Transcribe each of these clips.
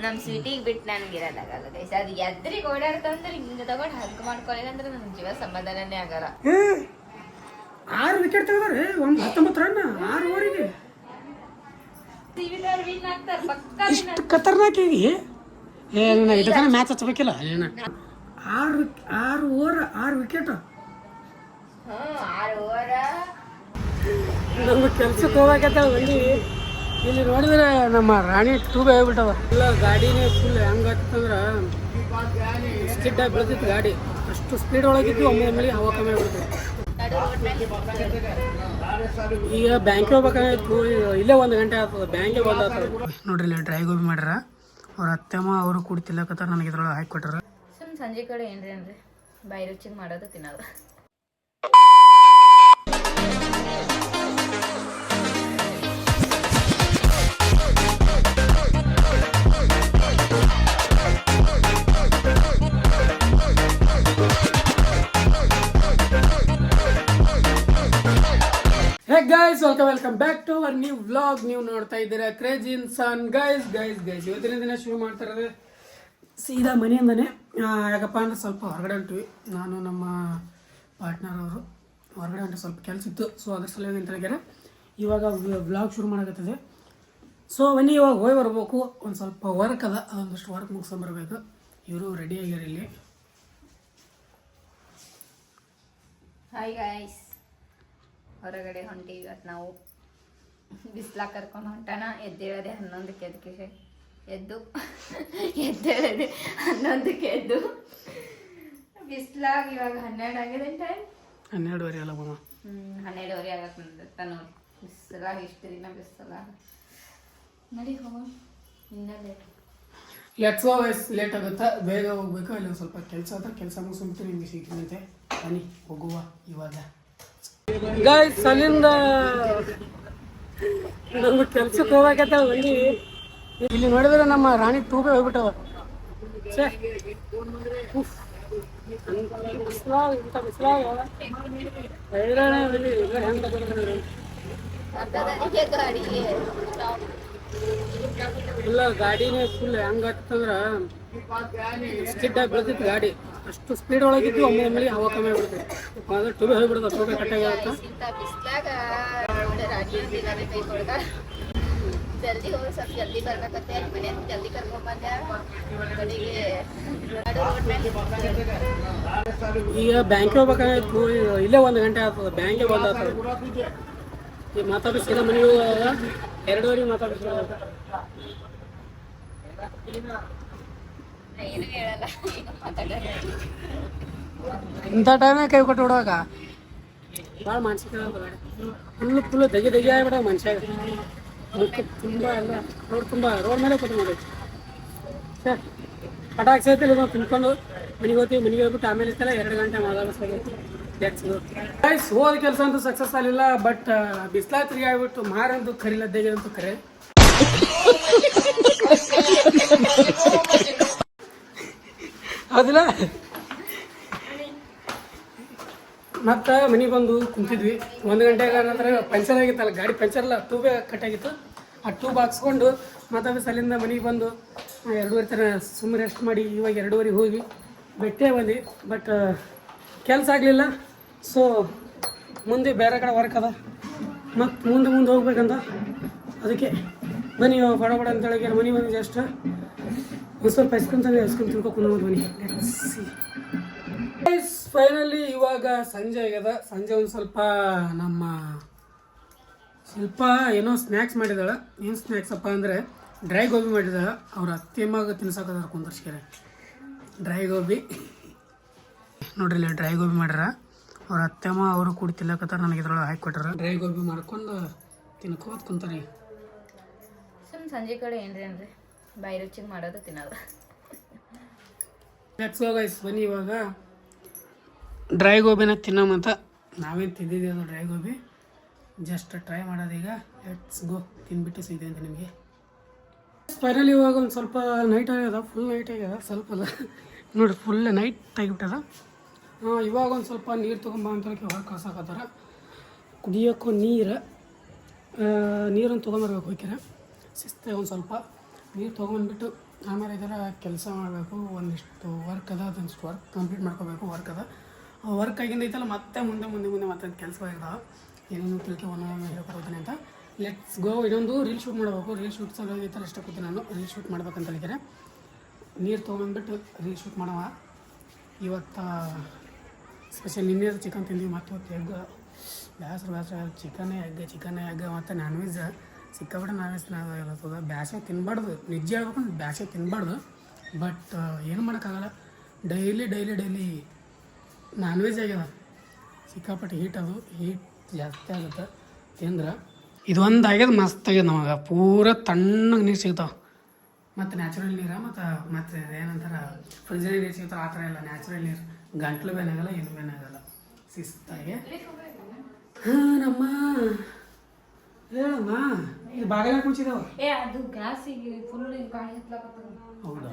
ನಮ್ಮ ಸ್ವೀಟಿಗೆ ಬಿಟ್ಟು ನನಗೆ ಇರೋದಾಗಲ್ಲ ಗೈಸ್. ಅದು ಎದ್ರಿಗೆ ಓಡಾಡ್ತಂದ್ರೆ ಹಿಂಗೆ ತಗೊಂಡು ಹಗ್ ಮಾಡ್ಕೊಳ್ಳಿಲ್ಲ ಅಂದ್ರೆ ನನ್ನ ಜೀವ ಸಮಾಧಾನನೇ ಆಗಲ್ಲ. 6 ವಿಕೆಟ್ ತೆಗೆದಾರೆ, ಒಂದು 19 ರನ್ 6 ಓವರಿಗೆ. ವಿನ್ ಆಗ್ತಾರೆ ಪಕ್ಕ. ಇಷ್ಟು ಖತರ್ನಾಕಾಗಿ ಏನು ಇದನ್ನ ಮ್ಯಾಚ್ ಹಚ್ಚಬೇಕಿಲ್ಲ ಏನು. 6 ಓವರ್ 6 ವಿಕೆಟ್. 6 ಓವರ. ನಮ್ಮ ಕೆಲ್ಸಕ್ಕೆ ಹೋಗಕತ್ತ ಬಂದು ಇಲ್ಲಿ ನೋಡಿದ್ರೆ ನಮ್ಮ ರಾಣಿ ಟೂಬೆ ಹೋಗ್ಬಿಟ್ಟವ. ಇಲ್ಲ ಗಾಡಿನೇ ಫುಲ್ ಹೆಂಗೆ ಹತ್ತಂದ್ರೆ ಸ್ಕಿಡ್ ಆಗಿ ಬೆಳೆದಿತ್ತು ಗಾಡಿ. ಅಷ್ಟು ಸ್ಪೀಡ್ ಒಳಗಿದ್ದು ಒಮ್ಮೆ ಹವಾ ಕಮ್ಮಿ ಆಗ್ಬಿಡ್ತು. ಈಗ ಬ್ಯಾಂಕಿಗೆ ಹೋಗ್ಬೇಕಾಗಿತ್ತು, ಇಲ್ಲೇ 1 ಗಂಟೆ ಆಗ್ತದೆ, ಬ್ಯಾಂಕಿಗೆ ಬಂದ ನೋಡ್ರಿ. ಇಲ್ಲಿ ಡ್ರೈ ಗೋಬಿ ಮಾಡ್ಯಾರ ಅವ್ರ ಅತ್ತೆಮ್ಮ ಅವರು ಕೂಡ ತಿಲ್ಲಕತ್ತಾರ. ನನಗೆ ಇದ್ರೊಳಗೆ ಹಾಕಿ ಕೊಟ್ಟಾರ. ಸಂಜೆ ಕಡೆ ಏನ್ರಿ ಬಾಯಿ ರುಚಿಗೆ ಮಾಡೋದು ತಿನ್ನೋದು. Hey guys, welcome back to our new vlog. ನೀವು ನೋಡ್ತಾ ಇದ್ದೀರಾ ಕ್ರೇಜಿ ಇನ್ಸಾನ್. ಗೈಸ್ ಇವತ್ತಿನ ದಿನ ಶುರು ಮಾಡ್ತಾ ಇರೋದು ಸೀದಾ ಮನೆಯಿಂದನೇ. ಯಾಕಪ್ಪ ಅಂದ್ರೆ ಸ್ವಲ್ಪ ಹೊರಗಡೆ ಹೊಂಟಿವಿ, ನಾನು ನಮ್ಮ ಪಾರ್ಟ್ನರ್ ಅವರು ಹೊರಗಡೆ ಹೊಂಟು ಸ್ವಲ್ಪ ಕೆಲಸ ಇತ್ತು. ಸೊ ಅದ್ರ ಸಲುವಾಗಿ ಅಂತ ಹೇಳ್ಯಾರ ಇವಾಗ ವ್ಲಾಗ್ ಶುರು ಮಾಡಕತ್ತಿದೆ. ಸೊ ಬನ್ನಿ ಇವಾಗ ಹೋಗಿ ಬರ್ಬೇಕು. ಒಂದು ಸ್ವಲ್ಪ ವರ್ಕ್ ಅದ, ಅದೊಂದಷ್ಟು ವರ್ಕ್ ಮುಗಿಸ್ಕೊಂಬರ್ಬೇಕು. ಇವರು ರೆಡಿ ಆಗ್ಯಾರ ಇಲ್ಲಿ. ಹಾಯ್ ಗಾಯ್ಸ್, ಹೊರಗಡೆ ಹೊಂಟಿವಿ ಇವತ್ತು ನಾವು. ಬಿಸ್ಲಾಗ ಕರ್ಕೊಂಡು ಹೊಂಟಾನ. ಎದ್ದೇಳದೆ 11ಕ್ಕೆ ಎದ್ದೇಳದೆ 11ಕ್ಕೆ ಎದ್ದು ಬಿಸ್ಲಾಗ ಇವಾಗ 12 ಆಗಿದೆ ಟೈಮ್. 12:30 ಅಲ್ಲ ಮಮ್ಮ, 12:30 ಆಗತ್ತ ನೋಡಿ. ಬಿಸಲಾಗ ಇಷ್ಟು ದಿನ ಬಿಸಲಾಗ ನಡಿ ಹೋಗೋಣ. ಇನ್ನೂ ಲೇಟ್ ಆಗುತ್ತಾ, ಬೇಗ ಹೋಗ್ಬೇಕು. ಅಲ್ಲಿ ಒಂದು ಸ್ವಲ್ಪ ಕೆಲಸ ಅದ, ಕೆಲಸ ಮುಗಿಸ್ಬಿಟ್ಟು ನಿಮಗೆ ಸಿಗ್ತೀನಂತೆ. ಬನ್ನಿ ಹೋಗುವ ಇವಾಗ. ಗೈಸ್ ಅಲ್ಲಿಂದ ನಮ್ಮ ಕೆಲ್ಸಕ್ಕೆ ಹೋಗಕತ್ತ ಬಂದು ಇಲ್ಲಿ ನೋಡಿದ್ರೆ ನಮ್ಮ ರಾಣಿ ಟೂಬೆ ಹೋಗ್ಬಿಟ್ಟವ. ಇಲ್ಲ ಗಾಡಿನೇ ಫುಲ್ ಹೆಂಗ ಹತ್ತಂದ್ರ ಸ್ಕಿಡ್ ಆಗಿ ಬೆಳೆದಿತ್ತು ಗಾಡಿ. ಅಷ್ಟು ಸ್ಪೀಡ್ ಒಳಗಿದ್ದು ಒಮ್ಮೆ ಹವಾ ಕಮ್ಮಿ ಆಗ್ಬಿಡ್ತದೆ. ಅದ್ರ ಟೂಬೆ ಹೋಗ್ಬಿಡ್ತದೆ, ಟೂಬೆ ಕಟ್ಟಾಗಿ ಆಗುತ್ತೆ. ಜಲ್ದಿ ಹೋಗಿ ಸ್ವಲ್ಪ ಜಲ್ದಿ ಬರ್ಬೇಕತ್ತೆ. ಮನೆ ಜಲ್ದಿ ಕರ್ಕೊಂಡ್ಬಂದೆ. ಈಗ ಬ್ಯಾಂಕಿಗೆ ಹೋಗ್ಬೇಕಾಗಿತ್ತು, ಇಲ್ಲೇ 1 ಗಂಟೆ ಆಗ್ತದೆ, ಬ್ಯಾಂಕಿಗೆ ಬಂದಾಗ್ತದೆ. ಈಗ ಮಾತಾಡಿ ಸೀದಾ ಮನೆಗೆ ಹೋಗುವಾಗ 2:30 ಮಾತಾಡಿಸ್ತಾರೆ. ಏನು ಹೇಳಲ್ಲ, ಇಂಥ ಟೈಮೇ ಕೈ ಕೊಟ್ಟು ಬಿಡುವಾಗ ಭಾಳ ಮಾನಸಿಕ ಫುಲ್ಲು ತೆಗಿ ಆಗಿಬಿಡ ಮನುಷ್ಯಾಗ. ಮುಖ್ಯ ತುಂಬ ಎಲ್ಲ ರೋಡ್ ಮೇಲೆ ಕೂತು ಮಾಡಿ ಸರ್ ಪಟಾಕಿ ಸೈತಲ್ಲಿ ತಿನ್ಕೊಂಡು ಮನೆಗೆ ಹೋಗ್ತೀವಿ. ಮನೆಗೆ ಹೋಗ್ಬಿಟ್ಟು ಆಮೇಲೆ ಇತ್ತಲ್ಲ 2 ಗಂಟೆ ಮಾತಾಡಿಸ್ಬೇಕು. ಗೈಸ್ ಹೋದ ಕೆಲಸ ಅಂತೂ ಸಕ್ಸಸ್ ಆಗಲಿಲ್ಲ. ಬಟ್ ಬಿಸ್ಲಾ ತಿರುಗಿ ಆಗ್ಬಿಟ್ಟು ಮಾರಂತೂ ಕರಿಲ್ಲ, ದೇಗಂತೂ ಕರೆ ಹೌದಿಲ್ಲ. ಮತ್ತು ಮನೆಗೆ ಬಂದು ಕುಂತಿದ್ವಿ. 1 ಗಂಟೆಗೆ ನಂತರ ಪಂಚರ್ ಆಗಿತ್ತಲ್ಲ, ಗಾಡಿ ಪಂಚರ್ ಅಲ್ಲ, ಟೂಬೆ ಕಟ್ಟಾಗಿತ್ತು. ಆ ಟ್ಯೂಬ್ ಹಾಕ್ಸ್ಕೊಂಡು ಮಾತಾಡಿ ಅಲ್ಲಿಂದ ಮನೆಗೆ ಬಂದು 2:30 ತನಕ ಸುಮ್ಮನೆ ರೆಸ್ಟ್ ಮಾಡಿ ಇವಾಗ 2:30 ಹೋಗಿ ಬೆಟ್ಟೆ ಬಂದು. ಬಟ್ ಕೆಲಸ ಆಗಲಿಲ್ಲ. ಸೊ ಮುಂದೆ ಬೇರೆ ಕಡೆ ವರ್ಕ್ ಅದ, ಮತ್ತು ಮುಂದೆ ಹೋಗ್ಬೇಕಂತ. ಅದಕ್ಕೆ ಬನ್ನಿ ಬಡ ಅಂತೇಳಿ ಮನೆ ಬಂದು ಜಸ್ಟ್ ಒಂದು ಸ್ವಲ್ಪ ಐಸ್ಕ್ರೀಮ್ ತಿನ್ಕೊಂಡು ಬನ್ನಿ. ಫೈನಲಿ ಇವಾಗ ಸಂಜೆ ಆಗ್ಯದ. ಸಂಜೆ ಒಂದು ಸ್ವಲ್ಪ ನಮ್ಮ ಏನೋ ಸ್ನ್ಯಾಕ್ಸ್ ಮಾಡಿದಾಳೆ. ಏನು ಸ್ನ್ಯಾಕ್ಸ್ ಅಪ್ಪ ಅಂದರೆ ಡ್ರೈ ಗೋಬಿ ಮಾಡಿದಾಳೆ. ಅವ್ರ ಅತ್ತೆಮ್ಮಾಗ ತಿನ್ಸೋಕದಾರ ಕುಂದರ್ಸ್ಕೆರೆ ಡ್ರೈ ಗೋಬಿ. ನೋಡ್ರಿ ಇಲ್ಲಿ ಡ್ರೈ ಗೋಬಿ ಮಾಡ್ಯಾರ. ಅವ್ರ ಅತ್ತೆಮ್ಮ ಅವರು ಕೂಡ ತಿಲ್ಲಕತ್ತಾರ. ನನಗೆ ಇದ್ರೊಳಗೆ ಹಾಕಿ ಕೊಟ್ಟಾರ. ಡ್ರೈ ಗೋಬಿ ಮಾಡ್ಕೊಂಡು ತಿನ್ಕೋತ ಕುಂತಾರೆ. ಸಂಜೆ ಕಡೆ ಏನ್ರಿ ಬಾಯಿ ರುಚಿಗೆ ಮಾಡೋದು ತಿನ್ನೋದು. ಲೆಟ್ಸ್ ಗೋ ಗೈಸ್, ಬನ್ನಿ ಇವಾಗ ಡ್ರೈ ಗೋಬಿನ ತಿನ್ನೋಮಂತ. ನಾವೇನು ತಿಂದಿದ್ದೀವಿ ಅದು ಡ್ರೈ ಗೋಬಿ, ಜಸ್ಟ್ ಟ್ರೈ ಮಾಡೋದೀಗ. ಲೆಟ್ಸ್ ಗೋ, ತಿನ್ಬಿಟ್ಟು ಸಿಗಿದೆ ಅಂತ ನಿಮಗೆ. ಫೈನಲಿ ಇವಾಗ ಒಂದು ಸ್ವಲ್ಪ ನೈಟ್ ಆಗ್ಯದ, ಫುಲ್ ನೈಟ್ ಆಗ್ಯದ. ಸ್ವಲ್ಪ ಅಲ್ಲ ನೋಡಿ, ಫುಲ್ ನೈಟ್ ಆಗಿಬಿಟ್ಟದ. ಇವಾಗ ಒಂದು ಸ್ವಲ್ಪ ನೀರು ತೊಗೊಂಬ ಅಂತ ಹೊರಗೆ ಕಳ್ಸಕತ್ತಾರ. ಕುಡಿಯೋಕ್ಕೂ ನೀರನ್ನು ತೊಗೊಂಬರ್ಬೇಕು ಹೋಗ್ಯಾರ. ಶಿಸ್ತಾಗಿ ಒಂದು ಸ್ವಲ್ಪ ನೀರು ತೊಗೊಂಡ್ಬಿಟ್ಟು ಆಮೇಲೆ ಇದರ ಕೆಲಸ ಮಾಡಬೇಕು. ಒಂದಿಷ್ಟು ವರ್ಕ್ ಅದ, ಅದೊಂದಿಷ್ಟು ವರ್ಕ್ ಕಂಪ್ಲೀಟ್ ಮಾಡ್ಕೋಬೇಕು. ವರ್ಕ್ ಅದ, ಆ ವರ್ಕ್ ಆಗಿಂದ ಐತಲ್ಲ ಮತ್ತೆ ಮುಂದೆ ಮತ್ತೆ ಕೆಲಸ ಇರ್ತಾವೆ. ಏನೇನು ತಿಳ್ಕೊಂಡು ಹೇಳ್ಕೊಡ್ತೀನಿ ಅಂತ. Let's go. ಇನ್ನೊಂದು ರೀಲ್ ಶೂಟ್ ಮಾಡಬೇಕು. ರೀಲ್ ಶೂಟ್ ಸಲುವಾಗಿ ಈ ಥರ ಇಷ್ಟ ಕೂತೀನಿ ನಾನು. ರೀಲ್ ಶೂಟ್ ಮಾಡ್ಬೇಕಂತ ಹೇಳಿದರೆ ನೀರು ತೊಗೊಂಡ್ಬಿಟ್ಟು ರೀಲ್ ಶೂಟ್ ಮಾಡವ. ಇವತ್ತು ಸ್ಪೆಷಲ್ ನಿನ್ನೆ ಚಿಕನ್ ತಿಂದೀವಿ, ಮತ್ತು ಇವತ್ತು ಎಗ್. ಬೇಸರ ಚಿಕನ್ ಎಗ್ ಮತ್ತು ನಾನ್ ವೆಜ್ ಸಿಕ್ಕಾಬಿಟ್ಟು ನಾನ್ ವೆಜ್ ಇರ್ತದೆ. ಬ್ಯಾಸೆ ತಿನ್ನಬಾರ್ದು, ನಿಜ ಹೇಳ್ಬೇಕಂದ್ರೆ ಬ್ಯಾಸೆ ತಿನ್ನಬಾರ್ದು. ಬಟ್ ಏನು ಮಾಡೋಕ್ಕಾಗಲ್ಲ. ಡೈಲಿ ನಾನ್ ವೆಜ್ ಆಗ್ಯದ. ಸಿಕ್ಕಾಪಟ್ಟೆ ಹೀಟ್ ಜಾಸ್ತಿ ಆಗುತ್ತೆ ತಿಂದ್ರೆ. ಇದೊಂದು ಆಗ್ಯದ, ಮಸ್ತ್ ಆಗ್ಯದ. ನಮಗೆ ಪೂರ ತಣ್ಣಗೆ ನೀರು ಸಿಗ್ತಾವೆ. ಮತ್ತು ನ್ಯಾಚುರಲ್ ನೀರು ಮತ್ತು ಏನಂತಾರೆ ಫ್ರಿಜ್ಜಲ್ಲಿ ನೀರು ಸಿಗ್ತಾವೆ. ಆ ಥರ ಇಲ್ಲ, ನ್ಯಾಚುರಲ್ ನೀರು. ಗಂಟ್ಲು ಬೇನಾಗಲ್ಲ, ಏನು ಬೇನಾಗಲ್ಲ. ಶಿಸ್ತಾಗಿ ನಮ್ಮ ಹೇಳಮ್ಮ, ಇದು ಬಾಗಿಲ ಕುಂಚಿದಾವ. ಅದು ಗ್ಯಾಸಿಗೆ ಫುಲ್ ಗಾಳಿ ಹತ್ಲಾಕತ್ತದ. ಹೌದಾ?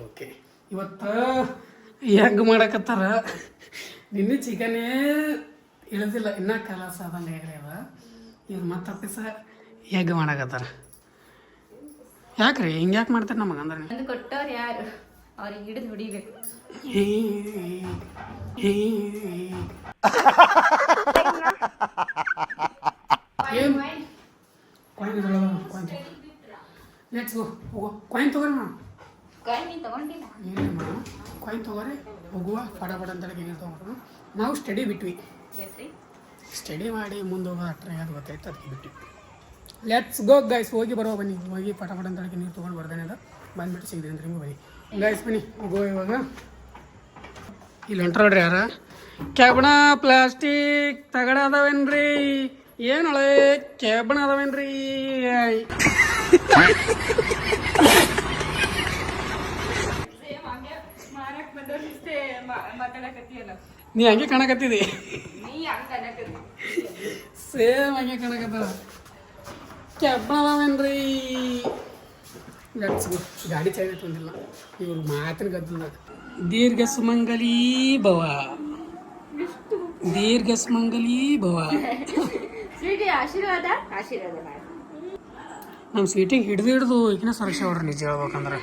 ಓಕೆ. ಇವತ್ತು ಎಗ್ ಮಾಡಕತ್ತಾರ. ನಿನ್ನೆ ಚಿಕನೇ ಇಳಿದಿಲ್ಲ, ಇನ್ನೂ ಕಲಸ ಆದಂಗೆ ಆಗ್ಯಾವ. ಇವ್ರು ಮತ್ತೆ ಅಪ್ಪಿಸ ಎಗ್ ಮಾಡಕತ್ತಾರ. ಯಾಕ್ರಿ ಹಿಂಗೆ ಯಾಕೆ ಮಾಡ್ತಾರೆ ನಮಗೆ ಅಂದ್ರೆ? ಅದು ಕೊಟ್ಟವ್ರು ಯಾರು? ಅವ್ರಿಗೆ ಹಿಡಿದು ಹೊಡಿಬೇಕು. Let's go. ಹೋಗೋ ಕಾಯಿನ್ ತೊಗೊರಿ ಮಾ. ಕಾಯಿನ್ ತಗೊಂಡಿಲ್ಲ. ಏನೇ ಮೇಡಮ್, ಕಾಯಿನ್ ತೊಗೊರಿ, ಹೋಗುವ ಫಡ ಅಂತೇಳಿ ನೀರು ತೊಗೊಂಡ್ರು. ನಾವು ಸ್ಟಡಿ ಬಿಟ್ವಿ. ಸ್ಟಡಿ ಮಾಡಿ ಮುಂದೆ ಹೋಗೋ ಅಟ್ರೆ ಅದು ಗೊತ್ತಾಯ್ತು, ಅದಕ್ಕೆ ಬಿಟ್ವಿ. Let's go guys. ಹೋಗಿ ಬರೋ ಬನ್ನಿ. ಹೋಗಿ ಫಟ ಅಂತೇಳಿ ನೀರು ತೊಗೊಂಡು ಬರ್ದೇನೆ ಅದ. ಬಂದ್ಬಿಟ್ಟು ಸಿಗ್ತೀನಿ ಅಂತ ನಿಮ್ಗೆ ಬನ್ನಿ ಗೈಸ್. ಬನ್ನಿ ಹೋಗೋ. ಇವಾಗ ಇಲ್ಲಿ ಹೊಂಟ್ರ ನೋಡ್ರಿ ಯಾರ. ಕೆಬಣ ಪ್ಲಾಸ್ಟಿಕ್ ತಗಡ ಅದಾವೇನ್ರಿ? ಏನಳೆ ಕೆಬಣ ಅದಾವೇನ್ರಿ? ನೀ ಹಂಗೆ ಕಾಣಕತ್ತಿದಿ. ಸೇಮ್ ಹಂಗೆ ಕಾಣಕತ್ತ. ಕೆಬ್ಬಣ ಅದಾವೇನ್ರಿ? Let's go. ಗಾಡಿ ಚಾಯ್ನ ತಂದಿಲ್ಲ ಇವ್ರು ಮಾತಿನ ಗದ್ದಲ. ದೀರ್ಘ ಸುಮಂಗಲಿ ಭವ, ದೀರ್ಘ ಸುಮಂಗಲಿ ಭವ. ಆಶೀರ್ವಾದ ನಮ್ಮ ಸೀಟಿಗೆ ಹಿಡಿದು ಈಗಿನ ಸುರಕ್ಷ ಅವ್ರಿ. ನಿಜ ಹೇಳ್ಬೇಕಂದ್ರೆ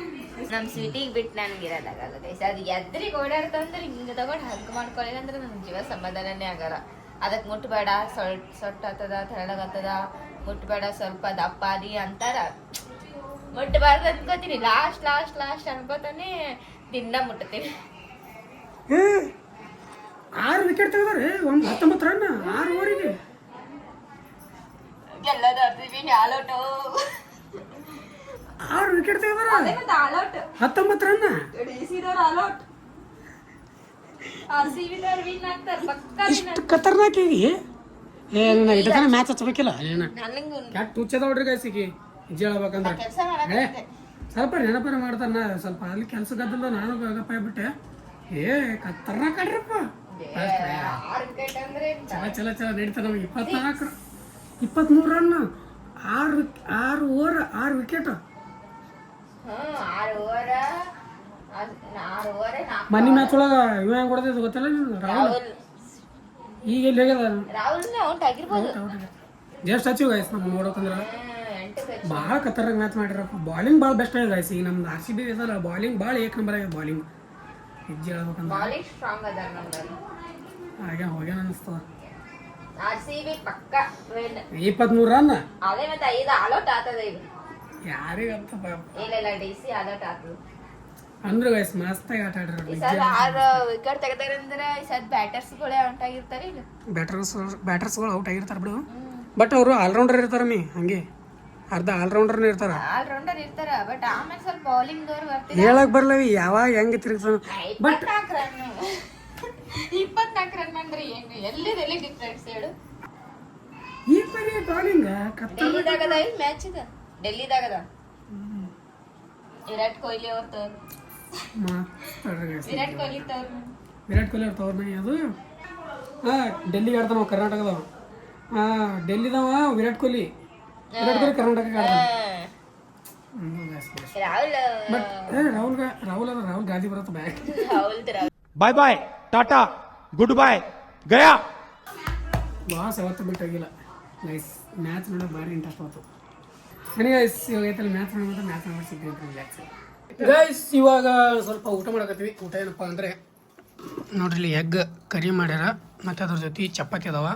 ನಮ್ಮ ಸೀಟಿಗೆ ಬಿಟ್ಟು ನನಗೆ ಇರೋದಾಗಲ್ಲ ಗೈಸ್. ಅದು ಎದ್ರಿಗೆ ಓಡಾಡ್ತಂದ್ರೆ ಹಿಂಗೆ ತಗೊಂಡು ಹಗ್ ಮಾಡ್ಕೊಳ್ಳಿಲ್ಲ ಅಂದ್ರೆ ನನ್ನ ಜೀವ ಸಮಾಧಾನನೇ ಆಗಲ್ಲ. ಅದಕ್ಕೆ ಮುಟ್ಬೇಡ, ಸೊಟ್ಟ ಆಗ್ತದ, ತೆಳ್ಳಗಾಗ್ತದ, ಮುಟ್ಬೇಡ, ಸ್ವಲ್ಪ ದಪ್ಪ ಅದಿ ಅಂತಾರ. ಮುಟ್ಟಬಾರ್ದು ಅನ್ಕೋತೀನಿ. ಲಾಸ್ಟ್ ಅನ್ಕೋತಾನೆ ದಿನ ಮುಟ್ಟತೀನಿ. 6 ವಿಕೆಟ್ ತೆಗೆದಾರೆ. 19 ರನ್ 6 ಓವರಿಗೆ. ಗೆಲ್ಲದ ಆಲೌಟ್. 6 ವಿಕೆಟ್ ತೆಗೆದಾರ, 19 ರನ್. ಆಲೌಟ್. ಇಷ್ಟು ಖತರ್ನಾಕಿ. ಏನ ಇಡತನ ಮ್ಯಾಚ್ ಹಚ್ಬೇಕಿಲ್ಲ. ಕ್ಯಾಟ್ ತುಚ್ಚದ ನೋಡ್ರಿ ಗೈಸಿಗೆ. ನಿಜ ಹೇಳ್ಬೇಕಂದ್ರೆ ಸ್ವಲ್ಪ ನೆನಪರ ಮಾಡ್ತಾನ. ಸ್ವಲ್ಪ ಅಲ್ಲಿ ಕೆಲಸ ಗದ್ದಲ್ಲ. ನಾನು ಗಪ್ಪ ಆಗ್ಬಿಟ್ಟೆ. ಖತರ್ನಾಕ್ ಆಡ್ರಪ್ಪ. ಚಲ ನಡೀತಾರ ನಮಗೆ. 23 ರನ್, 6 ಓವರ್, 6 ವಿಕೆಟ್. ಮನಿ ಮ್ಯಾಚ್ ಒಳಗ ಇವ ಹೆಂಗ್ ಕೊಡ್ತೈತೆ ಗೊತ್ತಿಲ್ಲ ನಿಮ್ಗೆ? ರಾಹುಲ್ ಈಗ ಎಲ್ಲಿ ಹೋಗ್ಯದ? Just ಹಚ್ಚಿವ್ guys. ನಮ್ಗೆ ನೋಡೋಕಂದ್ರೆ ಭಾಳ ಖತರ್ನಾಕ್ ಮ್ಯಾಚ್ ಮಾಡಿರಪ್ಪ. ಬಾಲಿಂಗ್ ಭಾಳ ಬೆಸ್ಟ್ ಆಗಿದೆ ಗೈಸ್. ಈಗ ನಮ್ದು RCB ಇದಲ್ಲ, ಬಾಲಿಂಗ್ ಭಾಳ ಏಕ್ ನಂಬರ್ ಆಗಿದೆ. ಬಾಲಿಂಗ್ ನಿಜ ಹೇಳ್ಬೇಕಂದ್ರೆ ಹಾಗೆ ಹೋಗ್ಯಾನ ಅನಿಸ್ತದ. 23 ರನ್. ಯಾರಿಗಂತ ಅಂದ್ರೆ ಗೈಸ್ ಮಸ್ತಾಗಿ ಆಟ ಆಡ್ರಿ. ವಿಕೆಟ್ ತೆಗೆದಾರಂದ್ರೆ ಬ್ಯಾಟರ್ಸ್ಗಳೇ ಔಟ್ ಆಗಿರ್ತಾರೆ. ಬ್ಯಾಟರ್ಸ್ಗಳು ಔಟ್ ಆಗಿರ್ತಾರೆ ಬಿಡು. ಬಟ್ ಅವರು ಆಲ್ರೌಂಡರ್ ಇರ್ತಾರ. ಹಂಗೆ ಅರ್ಧ ಆಲ್ರೌಂಡರ್ನ ಇರ್ತಾರ. ಬಟ್ ಆಮೇಲೆ ಸ್ವಲ್ಪ ಬೌಲಿಂಗ್ ದವ್ರು ಬರ್ತಾರೆ. ಹೇಳಕ್ ಬರ್ಲವಿ ಯಾವಾಗ ಹೆಂಗೆ ತಿರುಗ್ತಾನ. ಬಟ್ 24 ರನ್ ಅಂದ್ರೆ ಏನು? ಎಲ್ಲಿ ಡಿಫ್ರೆನ್ಸ್ ಹೇಳು? ಈ ಪರಿ ಬೌಲಿಂಗ್ ಡೆಲ್ಲಿದಾಗದ ಮ್ಯಾಚ್ ಇದೆ. ಡೆಲ್ಲಿದಾಗದ ವಿರಾಟ್ ಕೊಹ್ಲಿ ಅವ್ರ ತವ್ರು. ವಿರಾಟ್ ಕೊಹ್ಲಿ ಅವ್ರ ತವ್ರ ಮನೆ ಅದು. ಡೆಲ್ಲಿಗೆ ಆಡ್ತಾನ ಕರ್ನಾಟಕದವ. ಡೆಲ್ಲಿದವ ವಿರಾಟ್ ಕೊಹ್ಲಿ ಕರ್ನಾಟಕ ರಾಹುಲ್ ಗಾದಿ ಬರತ್ತ ಬ್ಯಾಕ್. ಬಾಯ್ ಬಾಯ್ ಟಾಟಾ ಗುಡ್ ಬಾಯ್ ಗಯಾ. ಬಾಸ್ ಯಾವತ್ತೂ ಬಿಟ್ಟಾಗಿಲ್ಲ ಗೈಸ್. ಮ್ಯಾಚ್ ನೋಡೋಕೆ ಭಾರಿ ಇಂಟ್ರೆಸ್ಟ್ ಆಯ್ತು. ನನಗೆ ಇವಾಗ ಐತಲ್ಲ ಮ್ಯಾಥ್ ಮಾಡ್ಸಿದ್ದೀನಿ ರಿಲ್ಯಾಕ್ಸ್. ಗೈಸ್ ಇವಾಗ ಸ್ವಲ್ಪ ಊಟ ಮಾಡಕತ್ತೀವಿ. ಊಟ ಏನಪ್ಪ ಅಂದರೆ ನೋಡ್ರಿ ಇಲ್ಲಿ ಎಗ್ ಕರಿ ಮಾಡ್ಯಾರ ಮತ್ತು ಅದ್ರ ಜೊತೆ ಚಪಾತಿ ಅದಾವ.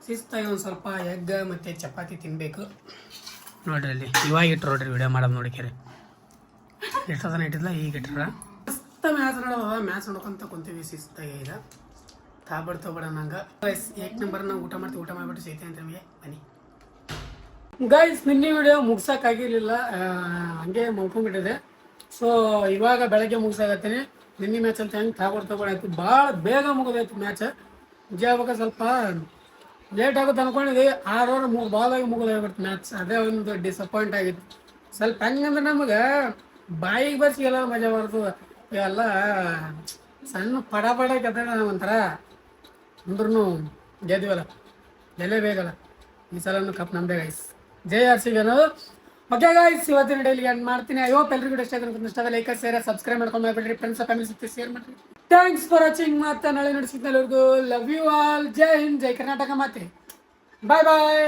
ಶಿಸ್ತಾಗಿ ಒಂದು ಸ್ವಲ್ಪ ಎಗ್ ಮತ್ತು ಚಪಾತಿ ತಿನ್ನಬೇಕು. ನೋಡ್ರಿ ಅಲ್ಲಿ ಇವಾಗ ಇಟ್ರು ನೋಡ್ರಿ ವಿಡಿಯೋ ಮಾಡೋದು ನೋಡಿಕೆರೆ ಎಷ್ಟೊತ್ತನ ಇಟ್ಟಿಲ್ಲ ಈಗ ಇಟ್ರ ಮಸ್ತ ಮ್ಯಾಚ್ ನೋಡೋದ. ಮ್ಯಾಚ್ ನೋಡ್ಕೊಂತ ಕುಂತೀವಿ ಶಿಸ್ತಾಗಿ. ಈಗ ತಾಬಡ ನಂಗೆ ಗೈಸ್ ಏಕ್ ನಂಬರ್ ನಾವು ಊಟ ಮಾಡಿಬಿಟ್ಟು ಸೈತೆ ಅಂತ ನಮಗೆ ಬನ್ನಿ. ಗೈಸ್ ನಿನ್ನೆ ವಿಡಿಯೋ ಮುಗ್ಸೋಕ್ಕಾಗಿರಲಿಲ್ಲ, ಹಂಗೆ ಮಲ್ಕೊಂಡ್ಬಿಟ್ಟಿದೆ. ಸೊ ಇವಾಗ ಬೆಳಗ್ಗೆ ಮುಗಿಸಾಗತ್ತೀನಿ. ನಿನ್ನೆ ಮ್ಯಾಚ್ ಅಂತ ಹೆಂಗೆ ತಾಬಡ ಆಯ್ತು, ಭಾಳ ಬೇಗ ಮುಗಿದೈತಿ ಮ್ಯಾಚ್. ನಿಜ ಆಗ್ಬೇಕು ಸ್ವಲ್ಪ ಲೇಟ್ ಆಗುತ್ತೆ ಅಂದ್ಕೊಂಡಿದ್ವಿ. 6 ಓವರ್ 3 ಬಾಲಾಗಿ ಮುಗಿದೋಗ್ಬಿಡ್ತು ಮ್ಯಾಚ್. ಅದೇ ಒಂದು ಡಿಸಪಾಯಿಂಟ್ ಆಗಿತ್ತು ಸ್ವಲ್ಪ. ಹೆಂಗಂದ್ರೆ ನಮಗೆ ಬಾಯಿಗೆ ಬರ್ಸಿಗೆಲ್ಲ ಮಜಾ ಬರ್ತದೆ. ಇವೆಲ್ಲ ಸಣ್ಣ ಪಡ ಕತೆ ಒಂಥರ ಅಂದ್ರೂ ಗೆದ್ವಲ್ಲ ಗೆಲ್ಲೇ ಬೇಕಲ್ಲ. ಈ ಸಲ ಕಪ್ ನಮ್ಮದೇ ಗೈಸ್. ಜೈ RCB ಅನ್ನೋದು. ಓಕೆ ಗೈಸ್ ಇವತ್ತಿನ ಡೈಲಿ ಎಂಡ್ ಮಾಡ್ತೀನಿ. ಐ ಹೋಪ್ ಎಲ್ರಿಗೂ ಇಷ್ಟ ಲೈಕ್ ಶೇರ್ ಸಬ್ಸ್ಕ್ರೈಬ್ ಮಾಡ್ಕೊಂಡು ಬಿಡ್ರಿ. ಫ್ರೆಂಡ್ಸ್ ಫ್ಯಾಮಿಲಿ ಜೊತೆ ಶೇರ್ ಮಾಡಿರಿ. Thanks for watching. ಮತ್ತೆ ನಾಳೆ ನಡೆಸಿದ್ನಲ್ಲರಿಗೂ ಲವ್ ಯು ಆಲ್. ಜೈ ಹಿಂದ್, ಜೈ ಕರ್ನಾಟಕ. ಮಾತೆ ಬಾಯ್ ಬಾಯ್.